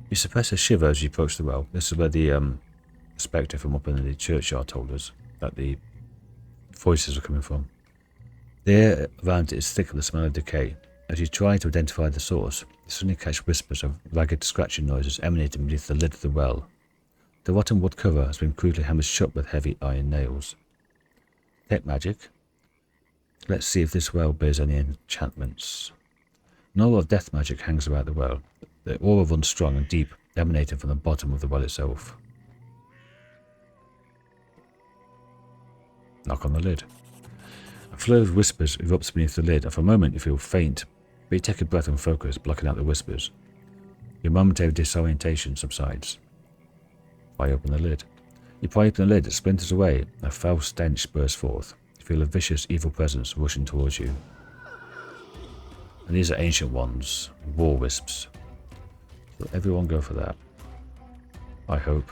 You suppress a shiver as you approach the well. This is where the spectre from up in the churchyard told us that the voices are coming from. The air around it is thick with the smell of decay. As you try to identify the source, you suddenly catch whispers of ragged scratching noises emanating beneath the lid of the well. The rotten wood cover has been crudely hammered shut with heavy iron nails. Tech magic? Let's see if this well bears any enchantments. An aura of death magic hangs about the well. The aura runs strong and deep, emanating from the bottom of the well itself. Knock on the lid. A flow of whispers erupts beneath the lid, and for a moment you feel faint, but you take a breath and focus, blocking out the whispers. Your momentary disorientation subsides. Pry open the lid. You pry open the lid, it splinters away, and a foul stench bursts forth. You feel a vicious, evil presence rushing towards you. And these are ancient ones, war wisps. Will everyone go for that? I hope.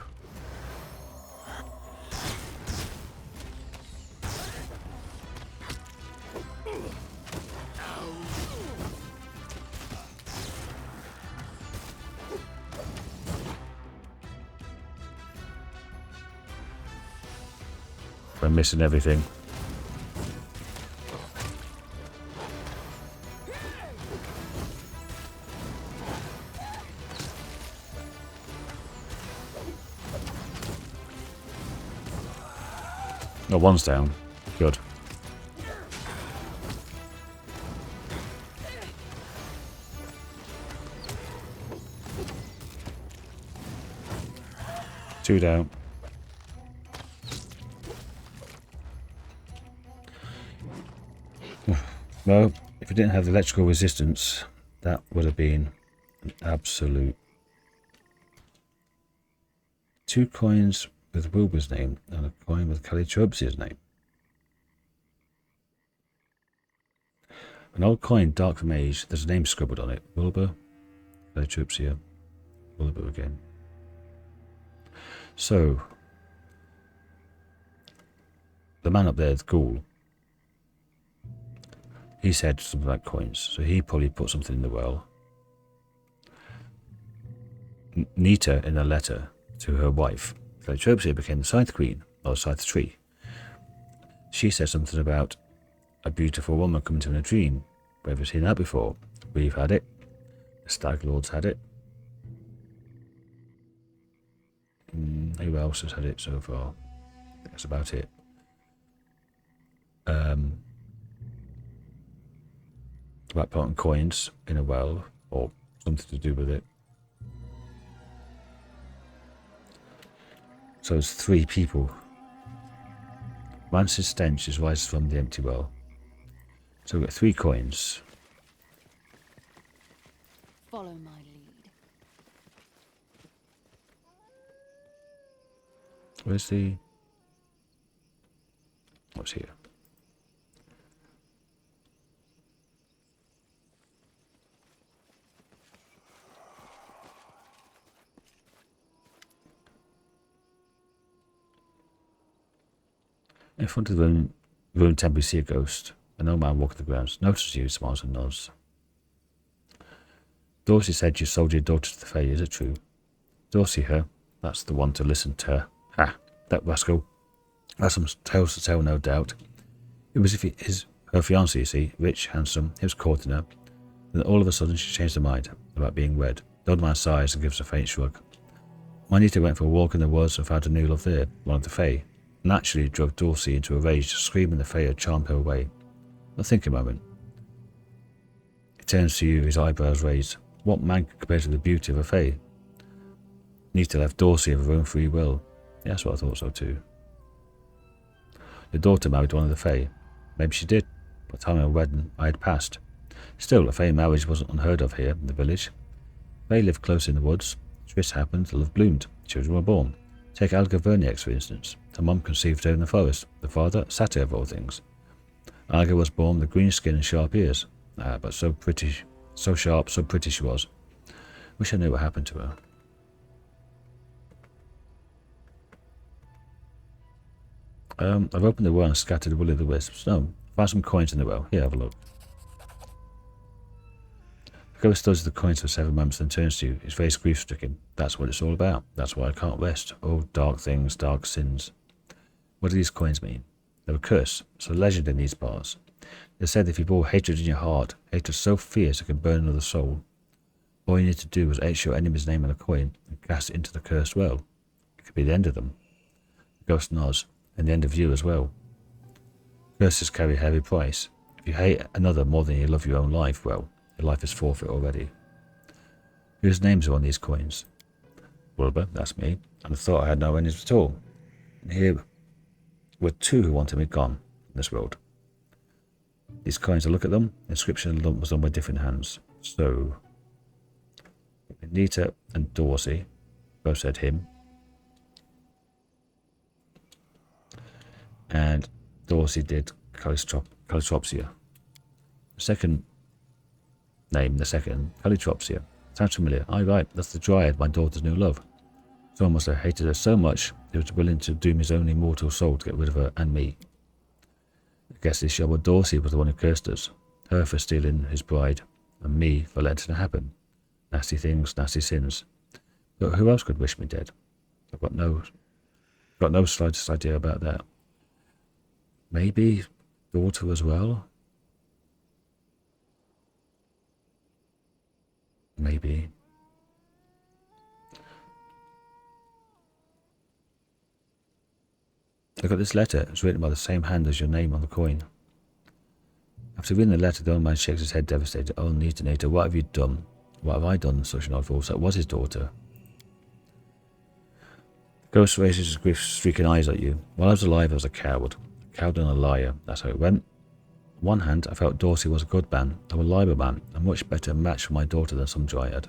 We're missing everything. Oh, one's down. Good. Two down. Well, if it didn't have the electrical resistance, that would have been an absolute... 2 coins with Wilbur's name and a coin with Calitropius' name. An old coin, dark from age, there's a name scribbled on it. Wilbur, Calitropia, Wilbur again. So, the man up there, the ghoul, he said something like coins, so he probably put something in the well. Nita, in a letter to her wife, Calitropia became the Scythe Queen, or Scythe Tree. She said something about a beautiful woman coming to her in a dream. We've ever seen that before. We've had it. The Stag Lords had it. Who else has had it so far? That's about it. About putting coins in a well, or something to do with it. So it's 3 people Rancid stench is rises from the empty well. So we've got 3 coins. Follow my lead. Where's the... What's here? In front of the ruined temple, you see a ghost. An old man walking the grounds. Notices you, smiles and nods. Dorsey said you sold your daughter to the Fae. Is it true? Dorsey, her? That's the one to listen to her. Ha! That rascal. Has some tales to tell, no doubt. It was her fiancé, you see. Rich, handsome. He was courting her. Then all of a sudden she changed her mind about being wed. The old man sighs and gives a faint shrug. Juanita went for a walk in the woods and found a new love there, one of the Fae. Naturally drove Dorsey into a rage, screaming the Fae had charmed her away. Now think a moment. He turns to you, his eyebrows raised. What man can compare to the beauty of a Fae? Nita left Dorsey of her own free will. Yeah, that's what I thought so too. Your daughter married one of the Fae. Maybe she did. By the time of her wedding, I had passed. Still, a Fae marriage wasn't unheard of here in the village. Fae lived close in the woods. Tryst happened, love bloomed. Children were born. Take Alga Verniax, for instance. Her mum conceived her in the forest. The father, satyr of all things. Alga was born with green skin and sharp ears. But so pretty, so sharp, so pretty she was. Wish I knew what happened to her. I've opened the well and scattered will o' the wisps. No, found some coins in the well. Here, have a look. The ghost studies the coins for 7 months, then turns to you. His face grief-stricken. That's what it's all about. That's why I can't rest. Oh, dark things, dark sins. What do these coins mean? They're a curse. It's a legend in these parts. They said if you bore hatred in your heart, hatred so fierce it can burn another soul, all you need to do is etch your enemy's name on a coin and cast it into the cursed well. It could be the end of them. The ghost nods, and the end of you as well. Curses carry a heavy price. If you hate another more than you love your own life, well, your life is forfeit already. Whose names are on these coins? Wilbur, that's me, and I thought I had no enemies at all. And here were 2 who wanted me gone in this world. These coins, I look at them, the inscription was on my different hands. So, Nita and Dorsey both said him. And Dorsey did Calitropsia. The second name, Calitropsia. Sounds familiar. Aye, right, that's the Dryad, my daughter's new love. Someone must have hated her so much, he was willing to doom his own immortal soul to get rid of her and me. I guess this Sherwood Dorsey was the one who cursed us. Her for stealing his bride, and me for letting it happen. Nasty things, nasty sins. But who else could wish me dead? I've got no slightest idea about that. Maybe daughter as well? Maybe. I got this letter. It's written by the same hand as your name on the coin. After reading the letter, the old man shakes his head devastated. Oh, Nita, what have you done? What have I done? Such an odd fool. That was his daughter. The ghost raises his grief-stricken eyes at you. While I was alive, I was a coward. A coward and a liar. That's how it went. On one hand, I felt Dorsey was a good man, a reliable man, a much better match for my daughter than some Dryad.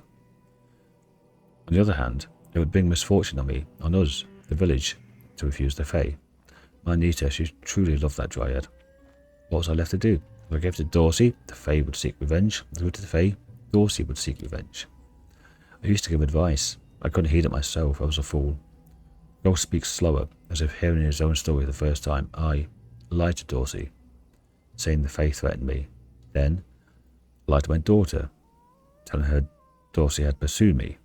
On the other hand, it would bring misfortune on me, on us, the village, to refuse the Fae. My Nita, she truly loved that Dryad. What was I left to do? If I gave it to Dorsey, the Fae would seek revenge. If I gave it to the Fae, Dorsey would seek revenge. I used to give advice. I couldn't heed it myself. I was a fool. Ghost speaks slower, as if hearing his own story the first time. I lied to Dorsey, saying the Fae threatened me. Then, I lied to my daughter, telling her Dorsey had pursued me.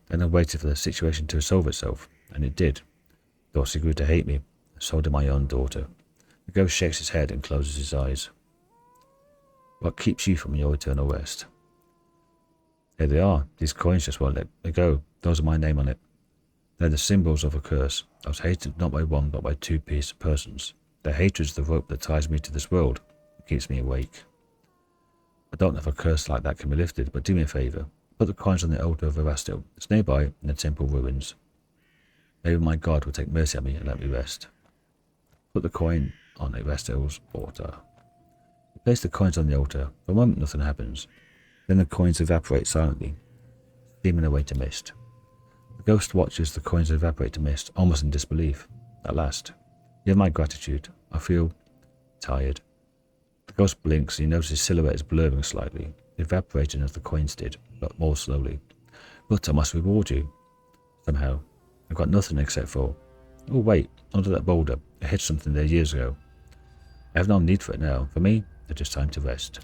Then I waited for the situation to resolve itself, and it did. Dorsey grew to hate me, and so did my own daughter. The ghost shakes his head and closes his eyes. What keeps you from your eternal rest? Here they are. These coins just won't let me go. Those are my name on it. They're the symbols of a curse. I was hated not by one, but by 2 persons. Their hatred is the rope that ties me to this world. It keeps me awake. I don't know if a curse like that can be lifted, but do me a favour. Put the coins on the altar of Erastil. It's nearby in the temple ruins. Maybe my God will take mercy on me and let me rest. Put the coin on a Restel's altar. Place the coins on the altar. For a moment nothing happens. Then the coins evaporate silently, steaming away to mist. The ghost watches the coins evaporate to mist, almost in disbelief. At last, you have my gratitude. I feel tired. The ghost blinks and he notices his silhouette is blurring slightly, evaporating as the coins did, but more slowly. But I must reward you. Somehow. I've got nothing except for... Oh wait, under that boulder. I hid something there years ago. I have no need for it now. For me, it's just time to rest.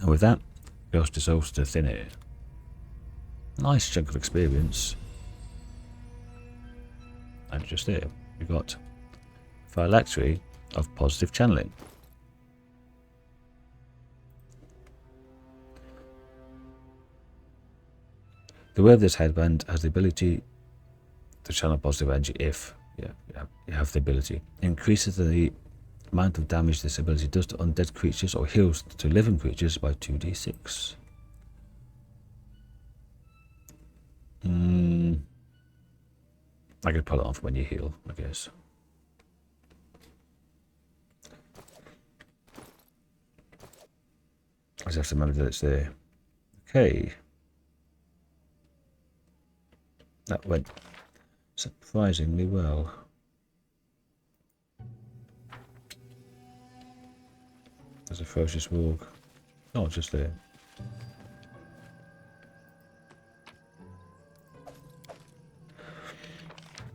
And with that, the ghost dissolves to thin air. Nice chunk of experience. And just there, we got phylactery of positive channeling. The wearer of this headband has the ability to channel positive energy if you have the ability. It increases the amount of damage this ability does to undead creatures or heals to living creatures by 2d6. I could pull it off when you heal, I guess. I just have to remember that it's there. Okay. That went surprisingly well. There's a ferocious walk. Oh, just there.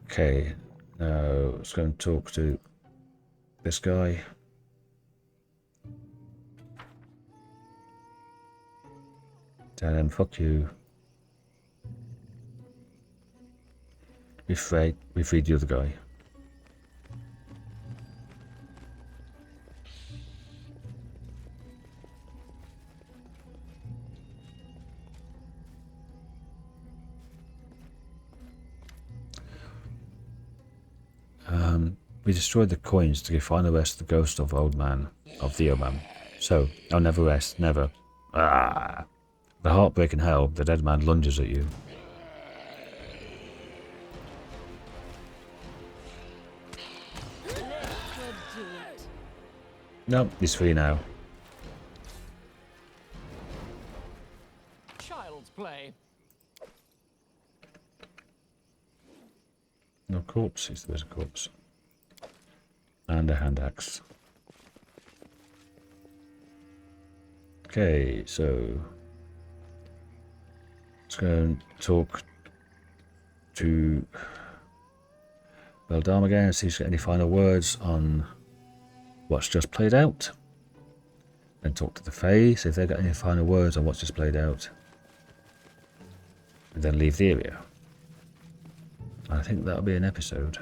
Okay, now let's go and talk to this guy. Tell him, fuck you. We freed the other guy. We destroyed the coins to give final rest to the ghost of the old man. So, I'll never rest, never. Ah! The heartbreaking hell, the dead man lunges at you. Nope, he's free now. Child's play. No corpse, there's a corpse. And a hand axe. Okay, so let's go and talk to Beldam again and see if she's got any final words on what's just played out. Then talk to the Fae, see if they've got any final words on what's just played out. And then leave the area. I think that'll be an episode.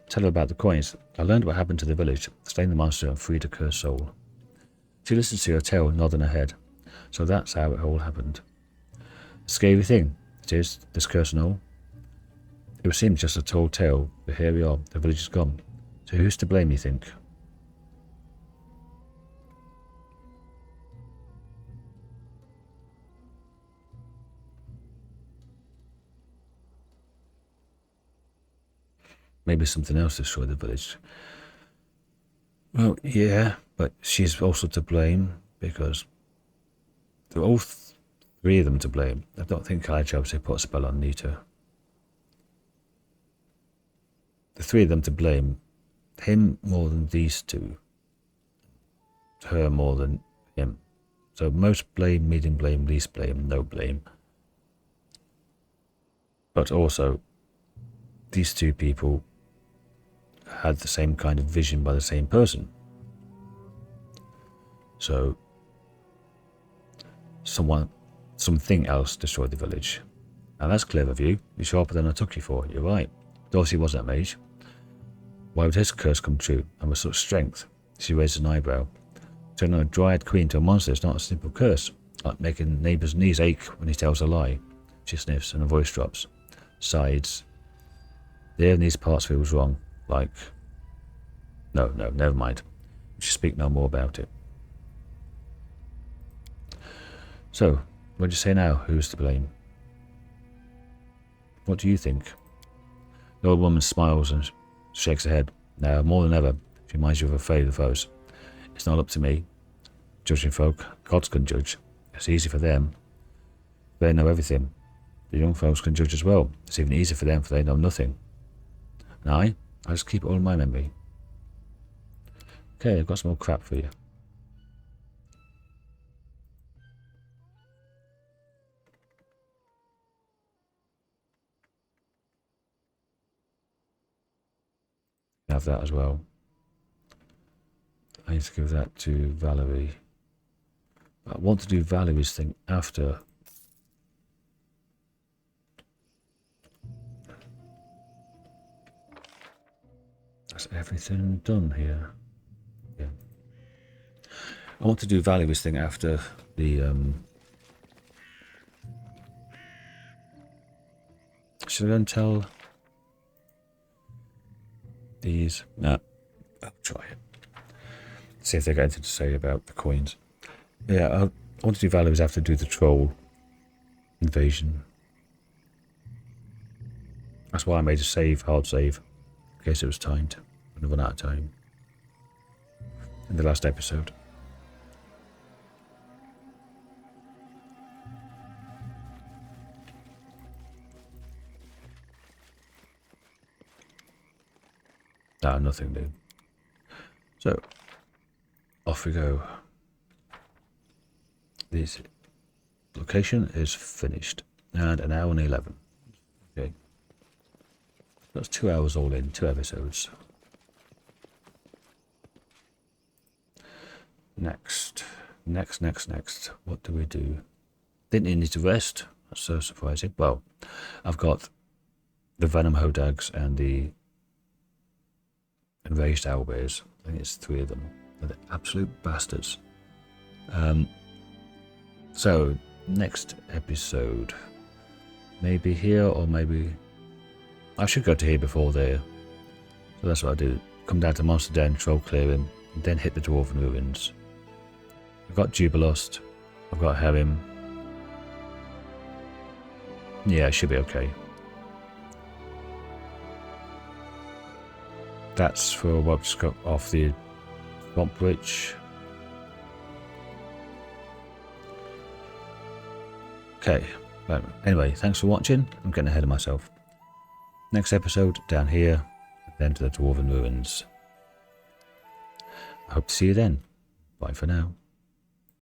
Tell her about the coins. I learned what happened to the village, slaying the monster and freed a cursed soul. She listens to your tale, nodding her head. So that's how it all happened. A scary thing, it is, this curse and all. It would seem just a tall tale, but here we are, the village is gone. So who's to blame, you think? Maybe something else destroyed the village. Well, yeah, but she's also to blame because they're all three of them to blame. I don't think Kalijabse put a spell on Nita. The three of them to blame. Him more than these two. Her more than him. So most blame, medium blame, least blame, no blame. But also, these two people had the same kind of vision by the same person. So, something else destroyed the village. Now that's clever of you. You're sharper than I took you for. You're right. Dorsey wasn't a mage. Why would his curse come true, and with such strength? She raised an eyebrow. Turning a dryad queen to a monster is not a simple curse, like making neighbour's knees ache when he tells a lie. She sniffs and her voice drops. Sides. There in these parts feels wrong. Like... No, never mind. We should speak no more about it. So, what do you say now? Who's to blame? What do you think? The old woman smiles and shakes her head. Now, more than ever, she reminds you of her favourite foes. It's not up to me. Judging folk, gods can judge. It's easy for them. They know everything. The young folks can judge as well. It's even easier for them, for they know nothing. And I just keep it all in my memory. Okay, I've got some more crap for you. Have that as well. I need to give that to Valerie. I want to do Valerie's thing after. That's everything done here. Yeah. I want to do Valerie's thing after the should I go and tell these? No. I'll try it. See if they got anything to say about the coins. Yeah, I want to do Valerie's after do the troll invasion. That's why I made a save, hard save, in case it was timed. I'd run out of time in the last episode. No, nothing new. So, off we go. This location is finished. And an hour and 11. Okay. That's 2 hours all in, 2 episodes. Next. What do we do? Didn't need to rest. That's so surprising. Well, I've got the Venom Hodags and the Enraged Owlbears. I think it's 3 of them. They're the absolute bastards. So, next episode. Maybe here or maybe... I should go to here before there. So that's what I do. Come down to Monster Den, troll clearing, and then hit the Dwarven Ruins. I've got Jubilost. I've got Harrim. Yeah, it should be okay. That's for what just got off the Swamp Bridge. Okay, but anyway, thanks for watching. I'm getting ahead of myself. Next episode, down here, then to the Dwarven Ruins. I hope to see you then. Bye for now.